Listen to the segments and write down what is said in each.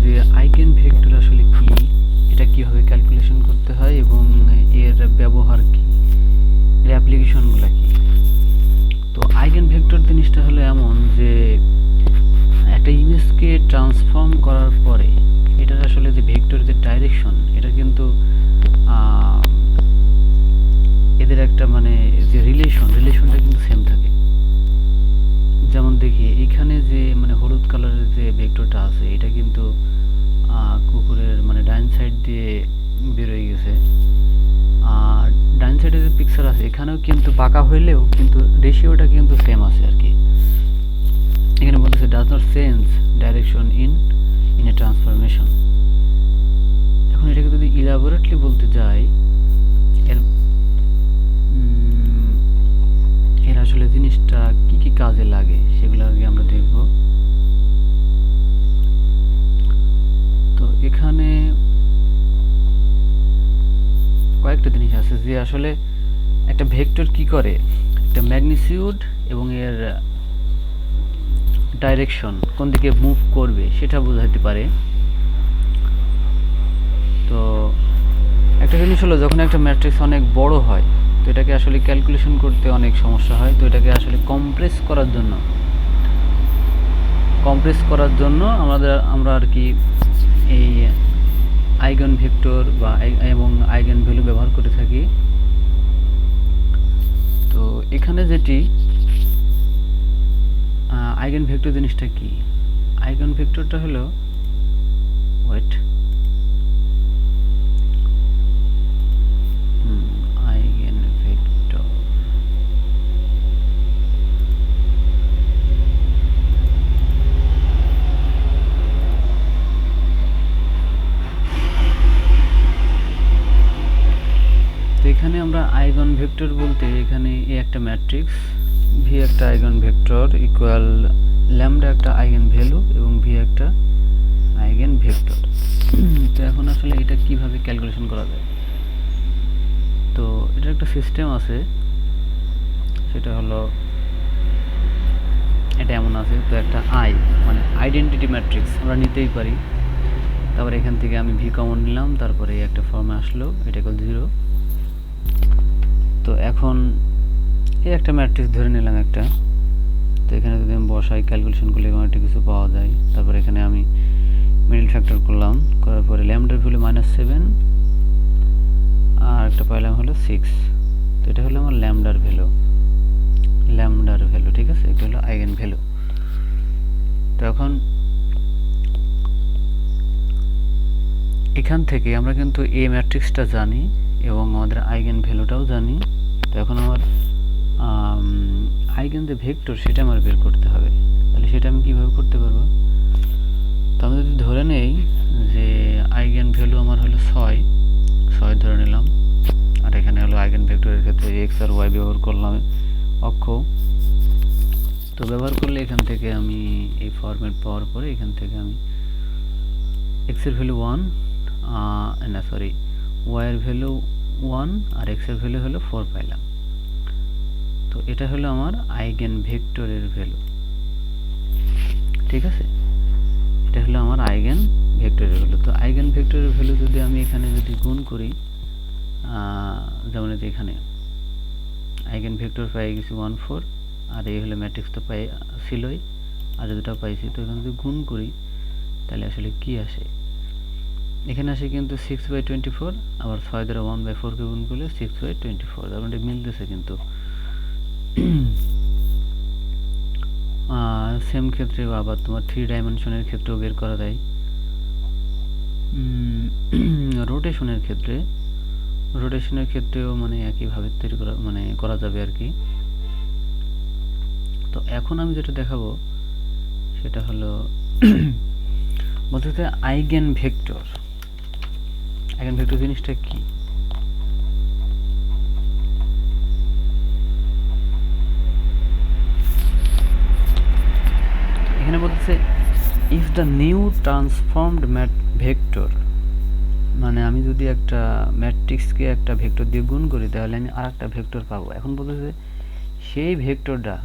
যে eigen vector আসলে কি, এটা কিভাবে ক্যালকুলেশন করতে হয় এবং এর ব্যবহার কি, এর অ্যাপ্লিকেশনগুলো কি। তো আইগেন ভেক্টর জিনিসটা হলো এমন যে একটা ইমেজকে ট্রান্সফর্ম করার পরে এটার আসলে যে ভেক্টর যে ডাইরেকশন, এটা কিন্তু এদের একটা মানে যে রিলেশনটা কিন্তু সেম থাকে। যেমন দেখি এখানে যে মানে হলুদ কালারের যে ভেক্টরটা আছে, এটা কিন্তু কুকুরের মানে ডাইন সাইড দিয়ে বেরোয় গেছে। আর ডাইন সাইডে যে পিকচার আছে এখানেও কিন্তু বাঁকা হইলেও কিন্তু রেশিওটা কিন্তু সেম আছে আর কি। এখানে বলতেছে does not change direction in a transformation. এখন এটাকে যদি ইলাবোরেটলি বলতে যাই, এর এর আসলে জিনিসটা কি কি কাজে লাগে সেগুলো আগে আমরা দেখব। তো এখানে কয়েকটা জিনিস আছে যে আসলে একটা ভেক্টর কি করে, একটা ম্যাগনিটিউড এবং এর ডাইরেকশন কোন দিকে মুভ করবে সেটা বোঝাতে পারে। তো একটা জিনিস হলো যখন একটা ম্যাট্রিক্স অনেক বড় হয় তো এটাকে আসলে ক্যালকুলেশন করতে অনেক সমস্যা হয়। তো এটাকে আসলে কম্প্রেস করার জন্য আমরা আর কি এই আইগেন ভেক্টর বা এবং আইগেন ভ্যালু ব্যবহার করে থাকি। তো এখানে যেটি আইগেন ভেক্টর জিনিসটা কি, আইগেন ভেক্টরটা হলো আইগেন ভেক্টর তো এখানে আমরা আইগেন ভেক্টর বলতে এখানে এ একটা ম্যাট্রিক্স, ভি একটা আইগেন ভেক্টর ইকুয়াল ল্যামডা একটা আইগেন ভ্যালু এবং ভি একটা আইগেন ভেক্টর। তো এখন আসলে এটা কিভাবে ক্যালকুলেশন করা যায়, তো এটার একটা সিস্টেম আছে, সেটা হলো এটা এমন আছে। তো একটা মানে আইডেন্টিটি ম্যাট্রিক্স আমরা নিতেই পারি। তারপর এখান থেকে আমি ভি কমন নিলাম, তারপরে একটা ফর্মে আসলো এটা ইকুয়াল 0। তো এখন এই একটা ম্যাট্রিক্স ধরে নিলাম একটা। তো এখানে যদি আমি বসাই ক্যালকুলেশন করলে এরকম একটা কিছু পাওয়া যায়। তারপর এখানে আমি মিডল ফ্যাক্টর করলাম, করার পরে ল্যামডার ভ্যালু -7 আর একটা পাইলাম হলো 6। তো এটা হলো আমার ল্যামডার ভ্যালু, ঠিক আছে, এটা হলো আইগেন ভ্যালু। তো এখন এখান থেকে আমরা কিন্তু এই ম্যাট্রিক্সটা জানি এবং আমাদের আইগেন ভ্যালুটাও জানি। তো এখন আমার আইগেন যে ভেক্টর সেটা আমার বের করতে হবে। তাহলে সেটা আমি কিভাবে করতে পারবো, তো আমি যদি ধরে নেই যে আইগেন ভ্যালু আমার হলো 6 ধরে নিলাম, আর এখানে হলো আইগেন ভেক্টরের ক্ষেত্রে এক্স আর ওয়াই ব্যবহার করলাম অক্ষ। তো ব্যবহার করলে এখান থেকে আমি এই ফরম্যাট পাওয়ার পরে এখান থেকে আমি এক্স এর ভ্যালু 1 ওয়াই এর ভ্যালু 1 আর এক্স এর ভ্যালু হলো 4 পাইলাম। তো এটা হলো আমার আইগেন ভেক্টরের ভ্যালু, ঠিক আছে, এটা হলো আমার আইগেন ভেক্টরের ভ্যালু। তো আইগেন ভেক্টরের ভ্যালু যদি আমি এখানে যদি গুণ করি, যেমন এখানে আইগেন ভেক্টর পাই গেছি 1 4, আর এই হলো ম্যাট্রিক্স তো ছিলই, আর দুটো পাইছি। তো এখানে যদি গুণ করি তাহলে আসলে কি আসে, এখানে আসে কিন্তু 6/24, আবার 6 দ্বারা 1/4 কে গুণ করলে 6/24। তার মানে মিলতেছে কিন্তু। সেম ক্ষেত্রে আবার তোমার 3 ডাইমেনশনের ক্ষেত্রেও বের করা যায়। রোটেশনের ক্ষেত্রেও মানে একইভাবে তৈরি করা যাবে আর কি। তো এখন আমি যেটা দেখাবো সেটা হলো বলতে আইগেন ভেক্টর জিনিসটা কি। এখানে বলতেছে if the new transformed vector, মানে আমি যদি একটা ম্যাট্রিক্সকে একটা ভেক্টর দিয়ে গুণ করি তাহলে আমি আর একটা ভেক্টর পাবো। এখন বলতেছে সেই ভেক্টরটা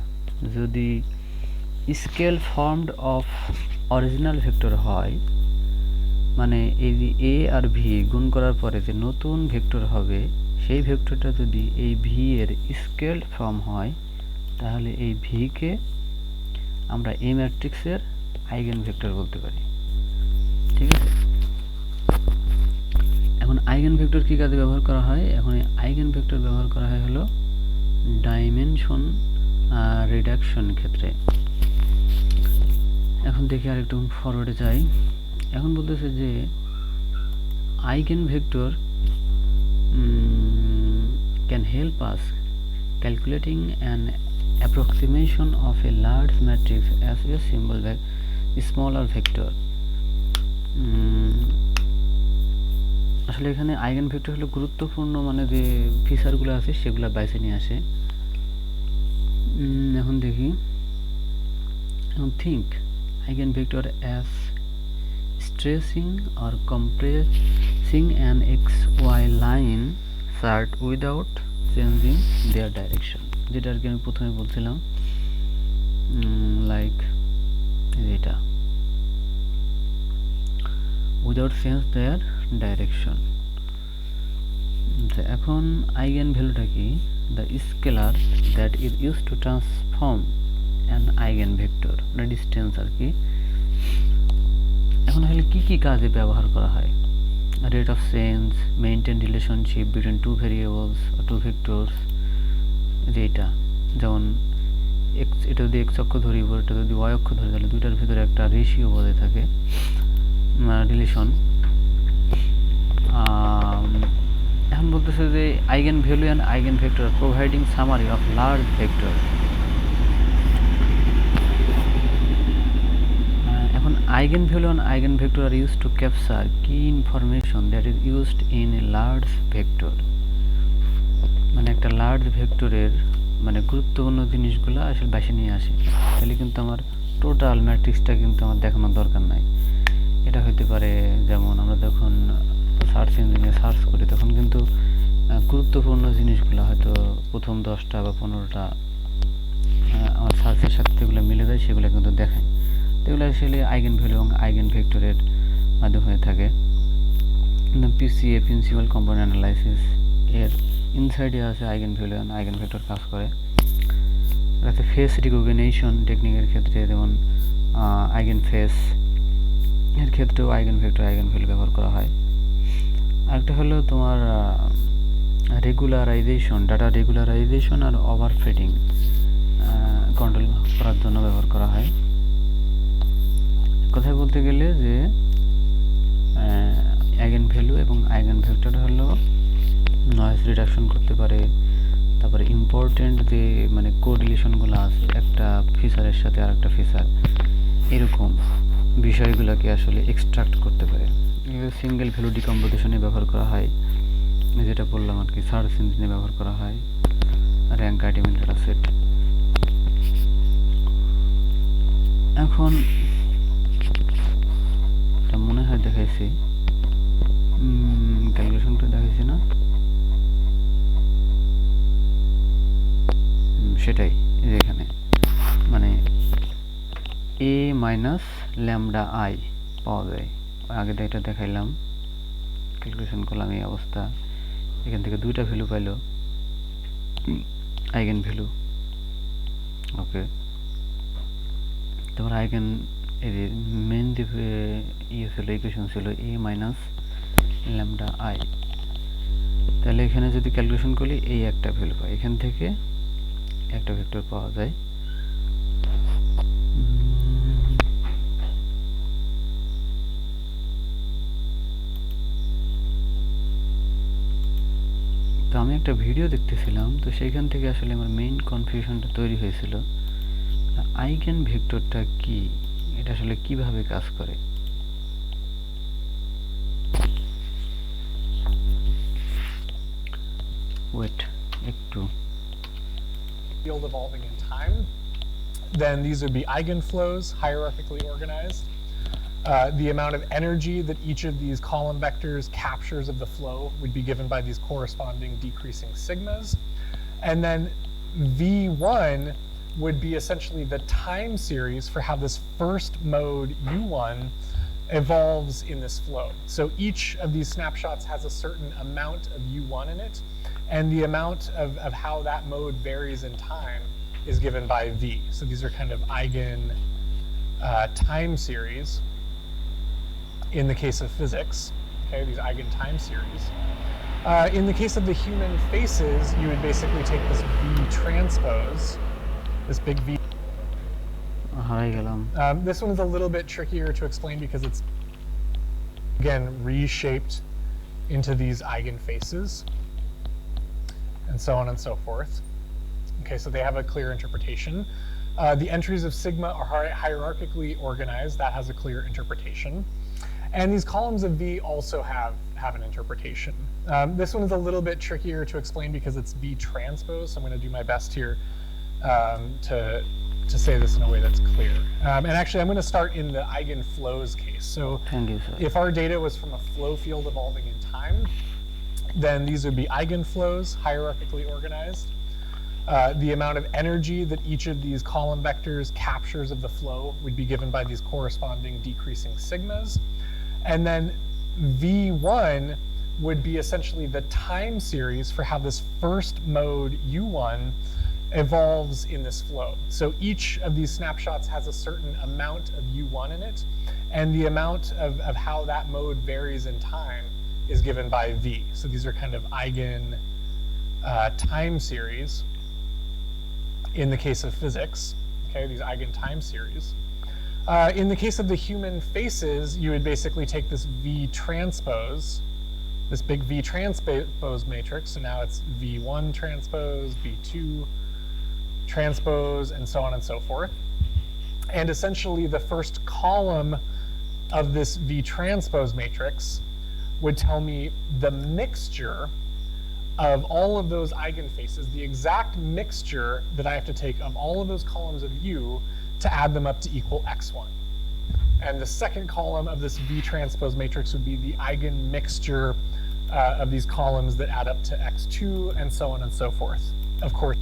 যদি scale formed of original vector হয় মানে এই যে এ আর ভি গুণ করার পরে যে নতুন ভেক্টর হবে সেই ভেক্টরটা যদি এই ভি এর স্কেলড ফর্ম হয় তাহলে এই ভি কে আমরা এ ম্যাট্রিক্সের আইগেন ভেক্টর বলতে পারি। ঠিক আছে, এখন আইগেন ভেক্টর কি কাজে ব্যবহার করা হয়? এখন এই আইগেন ভেক্টর ব্যবহার করা হয় হলো ডাইমেনশন রিডাকশন ক্ষেত্রে। এখন দেখি আরেকটু ফরওয়ার্ডে যাই। এখন বলতেছে যে eigen vector can help us calculating an approximation of a large matrix as a symbol smaller vector. আসলে এখানে আইগেন ভেক্টর হলো গুরুত্বপূর্ণ মানে যে ফিচারগুলো আছে সেগুলো বাইসে নিয়ে আসে। এখন দেখি, এখন think eigen vector as stressing or compressing an xy line chart without changing their direction, যেটা আর কি আমি প্রথমে বলছিলাম, লাইক এটা without change their direction. এখন আইগেন ভ্যালুটা কি? the scalar that is used to transform an eigenvector, মানে ডিসটেন্স আর কি। এখন আসলে কি কি কাজে ব্যবহার করা হয়? Rate of change, maintain relationship between two variables or two vectors, যে এটা যেমন এক্স, এটা যদি এক্স অক্ষ ধরি, এটা যদি ওয়াই অক্ষ ধরি, তাহলে দুইটার ভিতরে একটা রেশিও বজায় থাকে, রিলেশন। এখন বলতেছে যে eigen value and eigen vector providing summary of large vector. Eigenvalue and eigenvector are used to capture key information that is used in a large vector. মানে একটা লার্জ ভেক্টরের মানে গুরুত্বপূর্ণ জিনিসগুলো আসলে বাইসে নিয়ে আসে, তাহলে কিন্তু আমার টোটাল ম্যাট্রিক্সটা কিন্তু আমার দেখানোর দরকার নাই। এটা হতে পারে যেমন আমরা যখন সার্চ ইঞ্জিনে সার্চ করি তখন কিন্তু গুরুত্বপূর্ণ জিনিসগুলো হয়তো প্রথম 10টা বা 15টা আমার সার্চের সাথে যেগুলো মিলে যায় সেগুলো কিন্তু দেখায়। এগুলো আসলে আইগেন ভ্যালু এবং আইগেন ভেক্টরের মাধ্যমে হয়ে থাকে। পিসিএ প্রিন্সিপাল কম্পাউন্ড অ্যানালাইসিস এর ইনসাইডে আছে আইগেন ভ্যালু এবং আইগেন ভেক্টর কাজ করে। আছে ফেস রিকগনিশন টেকনিকের ক্ষেত্রে যেমন আইগেন ফেস এর ক্ষেত্রেও আইগেন ভেক্টর আইগেন ভ্যালু ব্যবহার করা হয়। আরেকটা হলো তোমার রেগুলারাইজেশন, ডাটা রেগুলারাইজেশন আর ওভারফিটিং কন্ট্রোল করার জন্য ব্যবহার করা হয়। কথায় বলতে গেলে যে আইগেন ভ্যালু এবং আইগেন ভেক্টর হলো নয়েজ রিডাকশন করতে পারে, তারপরে ইম্পর্টেন্ট যে মানে কোরিলেশনগুলো আছে একটা ফিচারের সাথে আর একটা ফিচার, এরকম বিষয়গুলোকে আসলে এক্সট্রাক্ট করতে পারে। সিঙ্গেল ভ্যালু ডিকম্পোজিশনে ব্যবহার করা হয়, যেটা বললাম আর কি, সার্চ ইঞ্জিনে ব্যবহার করা হয়, র্যাঙ্ক আইটেম ডেটা সেট। এখন মনে হয় দেখাইছি, ক্যালকুলেশনটা দেখাইছি না, সেটাই এখানে মানে এ মাইনাস ল্যামডা আই পাওয়া যায়। আগে এটা দেখাইলাম, ক্যালকুলেশন করলাম এই অবস্থা, এখান থেকে দুইটা ভ্যালু পাইলো আইগেন ভ্যালু। ওকে, তারপর আইগেন এই যে মেন যে ইয়ে ছিল ইকুয়েশন ছিল এ মাইনাস ল্যামডা আই, তাহলে এখানে যদি ক্যালকুলেশন করি এই একটা ভ্যালু পাই, এখান থেকে একটা ভেক্টর পাওয়া যায়। তো আমি একটা ভিডিও দেখতেছিলাম, তো সেইখান থেকে আসলে আমার মেইন কনফিউশনটা তৈরি হয়েছিল, আইগেন ভেক্টরটা কি, এটা আসলে কিভাবে কাজ করে। ওয়েট একটু, field evolving in time, then these would be eigenflows, hierarchically organized. The amount of energy that each of these column vectors captures of the flow would be given by these corresponding decreasing sigmas. And then V1 would be essentially the time series for how this first mode U1 evolves in this flow. So each of these snapshots has a certain amount of U1 in it, and the amount of how that mode varies in time is given by V. So these are kind of eigen time series in the case of physics, okay, these eigen time series. In the case of the human faces, you would basically take this V transpose, this big V. হারাই গেলাম। This one is a little bit trickier to explain because it's, again, reshaped into these eigen faces, and so on and so forth. Okay, so they have a clear interpretation. The entries of sigma are hierarchically organized. That has a clear interpretation. And these columns of V also have an interpretation. This one is a little bit trickier to explain because it's V transpose, so I'm going to do my best here to say this in a way that's clear. And actually, I'm going to start in the eigenflows case. So Thank you, sir. if our data was from a flow field evolving in time, then these would be eigenflows, hierarchically organized. The amount of energy that each of these column vectors captures of the flow would be given by these corresponding decreasing sigmas. And then V1 would be essentially the time series for how this first mode, U1, evolves in this flow. So each of these snapshots has a certain amount of U1 in it, and the amount of how that mode varies in time is given by V. So these are kind of eigen time series in the case of physics, okay, these eigen time series. In the case of the human faces, you would basically take this V transpose, this big V transpose matrix, so now it's V1 transpose, V2 transpose, and so on and so forth. And essentially the first column of this V transpose matrix would tell me the mixture of all of those eigenfaces, the exact mixture that I have to take of all of those columns of U to add them up to equal x1. And the second column of this V transpose matrix would be the eigenmixture of these columns that add up to x2, and so on and so forth. Of course,